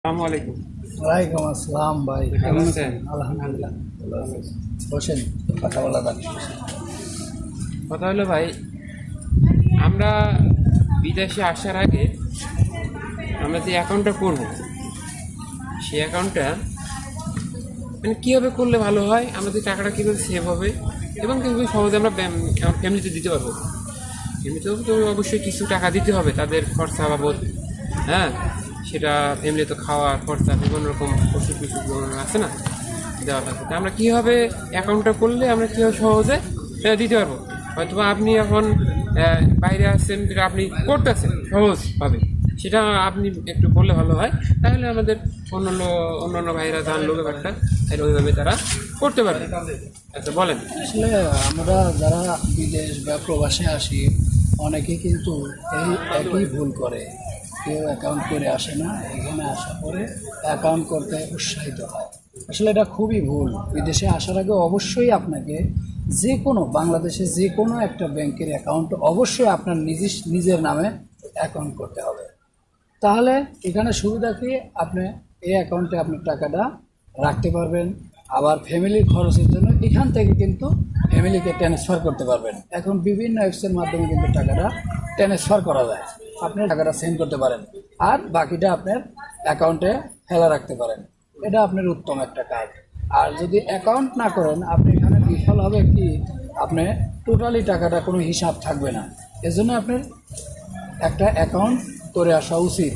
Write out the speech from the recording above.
আসসালামু আলাইকুম। ওয়ালাইকুম আসসালাম ভাই, কেমন আছেন? আলহামদুলিল্লাহ ভালো আছি। বসেন, কথা বলা যাক। কথা হলো ভাই, আমরা বিদেশে আসার আগে আমরা যে অ্যাকাউন্টটা করব সেই অ্যাকাউন্টটা মানে কীভাবে করলে ভালো হয়, আমাদের টাকাটা কীভাবে সেভ হবে এবং কীভাবে সহজে আমরা ফ্যামিলিতে দিতে পারবো। এমনিতেও তো অবশ্যই কিছু টাকা দিতে হবে তাদের খরচা বাবদ। হ্যাঁ, সেটা ফ্যামিলি তো খাওয়া খরচা বিভিন্ন রকম ওষুধ টষুধ আছে না, দেওয়া থাকে। তা আমরা কীভাবে অ্যাকাউন্টটা করলে আমরা কীভাবে সহজে দিতে পারবো। হয়তো আপনি এখন বাইরে আসছেন, যেটা আপনি করতেছেন সহজভাবে, সেটা আপনি একটু বললে ভালো হয়। তাহলে আমাদের অন্যান্য ভাইরা জানলো ব্যাপারটা, তাহলে ওইভাবে তারা করতে পারবে। আচ্ছা বলেন। আসলে আমরা যারা বিদেশ বা প্রবাসে আসি, অনেকেই কিন্তু এই একই ভুল করে। কেউ অ্যাকাউন্ট করে আসে না, এখানে আসার পরে অ্যাকাউন্ট করতে উৎসাহিত হয়। আসলে এটা খুবই ভুল। বিদেশে আসার আগে অবশ্যই আপনাকে যে কোনো বাংলাদেশে যে কোনো একটা ব্যাংকের অ্যাকাউন্ট অবশ্যই আপনার নিজের নামে অ্যাকাউন্ট করতে হবে। তাহলে এখানে সুবিধা কি, আপনি এই অ্যাকাউন্টে আপনার টাকাটা রাখতে পারবেন। আবার ফ্যামিলির খরচের জন্য এখান থেকে কিন্তু ফ্যামিলিকে ট্রান্সফার করতে পারবেন। এখন বিভিন্ন অ্যাপসের মাধ্যমে কিন্তু টাকাটা ট্রান্সফার করা যায়। আপনি টাকাটা সেন্ড করতে পারেন আর বাকিটা আপনার অ্যাকাউন্টে ফেলা রাখতে পারেন। এটা আপনার উত্তম একটা কাজ। আর যদি অ্যাকাউন্ট না করেন, আপনি এখানে বিফল হবে কি, আপনি টোটালি টাকাটা কোনো হিসাব থাকবে না। এজন্য আপনার একটা অ্যাকাউন্ট করে আসা উচিত।